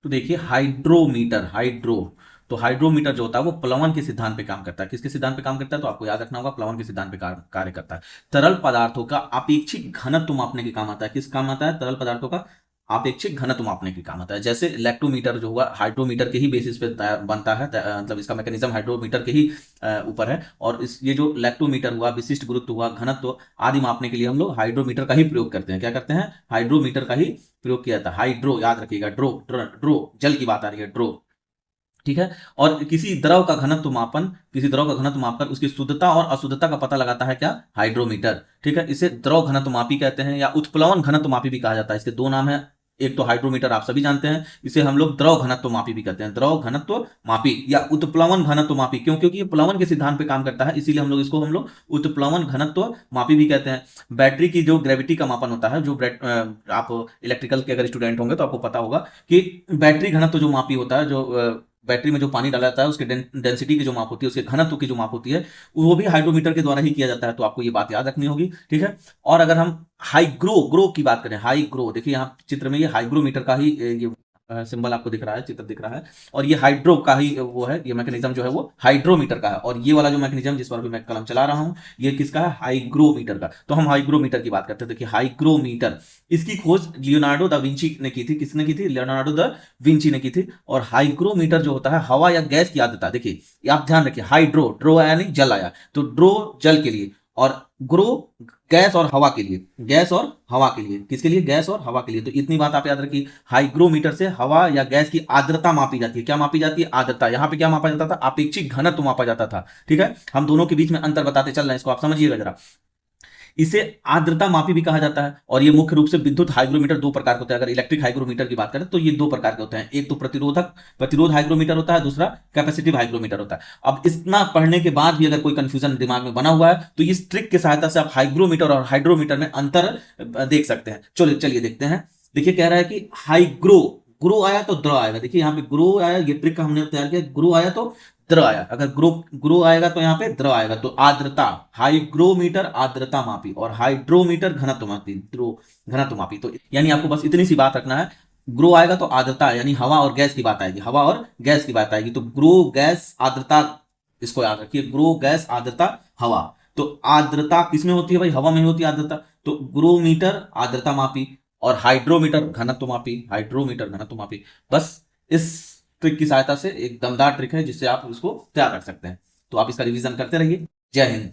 तो देखिए हाइड्रोमीटर, तो हाइड्रोमीटर जो होता है वो प्लवन के सिद्धांत पे काम करता है। किसके सिद्धांत पे काम करता है? तो आपको याद रखना होगा, प्लवन के सिद्धांत पे कार्य करता है। तरल पदार्थों का अपेक्षिक घनत्व मापने के काम आता है। किस काम आता है? तरल पदार्थों का अपेक्षिक घनत्व मापने के काम आता है। जैसे लैक्टोमीटर जो हुआ, हाइड्रोमीटर के ही बेसिस पे बनता है, मतलब इसका मैकेनिज्म हाइड्रोमीटर के ही ऊपर है। और इस ये जो लैक्टोमीटर हुआ, विशिष्ट गुरुत्व हुआ, घनत्व आदि मापने के लिए हम लोग हाइड्रोमीटर का ही प्रयोग करते हैं। क्या करते हैं? हाइड्रोमीटर का ही प्रयोग किया जाता है। हाइड्रो याद रखिएगा, ड्रो जल की बात आ रही है, ड्रो। ठीक है। और किसी द्रव का घनत्व मापकर उसकी शुद्धता और अशुद्धता का पता लगाता है क्या? हाइड्रोमीटर। ठीक है। इसे द्रव घनत्व मापी कहते हैं या उत्प्लवन घनत्व मापी भी कहा जाता है। इसके दो नाम है। एक तो हाइड्रोमीटर आप सभी जानते हैं, इसे हम लोग द्रव घनत्व मापी भी कहते हैं। द्रव घनत्व मापी या उत्प्लवन घनत्व मापी, क्यों? क्योंकि ये प्लवन के सिद्धांत पे काम करता है, इसीलिए हम लोग उत्प्लवन घनत्व मापी भी कहते हैं। बैटरी की जो ग्रेविटी का मापन होता है, आप इलेक्ट्रिकल के अगर स्टूडेंट होंगे तो आपको पता होगा कि बैटरी घनत्व जो मापी होता है, जो बैटरी में जो पानी डाला जाता है उसके डेंसिटी की जो माप होती है, उसके घनत्व की जो माप होती है, वो भी हाइड्रोमीटर के द्वारा ही किया जाता है। तो आपको ये बात याद रखनी होगी। ठीक है। और अगर हम हाईग्रो की बात करें, हाईग्रो, देखिए यहाँ चित्र में ये हाइग्रोमीटर का ही ये सिंबल आपको दिख रहा है, चित्र दिख रहा है। और ये हाइड्रो का ही वो है, ये मैकेनिज्म जो है वो हाइड्रोमीटर का है। और ये वाला जो मैकेनिज्म जिस पर भी मैं कलम चला रहा हूं, ये किसका है? हाइग्रोमीटर का। तो हम हाइग्रोमीटर की बात करते हैं। देखिए हाइग्रोमीटर, इसकी खोज लियोनार्डो दा विंची ने की थी। किसने की थी? लियोनार्डो दा विंची ने की थी। और हाइग्रोमीटर जो होता है हवा या गैस की आर्द्रता, देखिए आप ध्यान रखिए, हाइड्रो, ड्रो आया नहीं, जल आया, तो ड्रो जल के लिए और ग्रो गैस और हवा के लिए, गैस और हवा के लिए, किसके लिए? गैस और हवा के लिए। तो इतनी बात आप याद रखिए, हाइग्रोमीटर से हवा या गैस की आर्द्रता मापी जाती है। क्या मापी जाती है? आर्द्रता। यहां पे क्या मापा जाता था? अपेक्षिक घनत्व मापा जाता था। ठीक है। हम दोनों के बीच में अंतर बताते चल रहे हैं, इसको आप समझिएगा जरा। इसे आर्द्रता मापी भी कहा जाता है। और ये मुख्य रूप से विद्युत हाइग्रोमीटर दो प्रकार के होते हैं। अगर इलेक्ट्रिक हाइग्रोमीटर की बात करें तो ये दो प्रकार के होते हैं। एक तो प्रतिरोध हाइग्रोमीटर होता है, दूसरा कैपेसिटिव हाइग्रोमीटर होता है। अब इतना पढ़ने के बाद भी अगर कोई कंफ्यूजन दिमाग में बना हुआ है तो इस ट्रिक की सहायता से आप हाइग्रोमीटर और हाइड्रोमीटर में अंतर देख सकते हैं। चलिए देखते हैं। देखिए कह रहा है कि हाइग्रो, ग्रो आया तो द्रव आएगा। देखिए यहाँ पे ग्रो आया, ये ट्रिक का हमने तैयार किया। ग्रो आया तो द्रव आया। अगर ग्रो आएगा तो यहाँ पे द्रव आएगा। तो आर्द्रता, हाइग्रोमीटर आर्द्रता मापी और हाइड्रोमीटर घनत्व मापी, घनत्व मापी। तो यानी आपको बस इतनी सी बात रखना है, ग्रो आएगा तो आर्द्रता, यानी हवा और गैस की बात आएगी, हवा और गैस की बात आएगी। तो ग्रो गैस आर्द्रता, इसको याद रखिए, ग्रो गैस आर्द्रता हवा। तो आर्द्रता किसमें होती है भाई? हवा में होती है आर्द्रता। तो ग्रोमीटर आर्द्रता मापी और हाइड्रोमीटर घनत्व मापी, हाइड्रोमीटर घनत्व मापी। बस इस ट्रिक की सहायता से, एक दमदार ट्रिक है जिससे आप इसको तैयार रख सकते हैं। तो आप इसका रिवीजन करते रहिए। जय हिंद।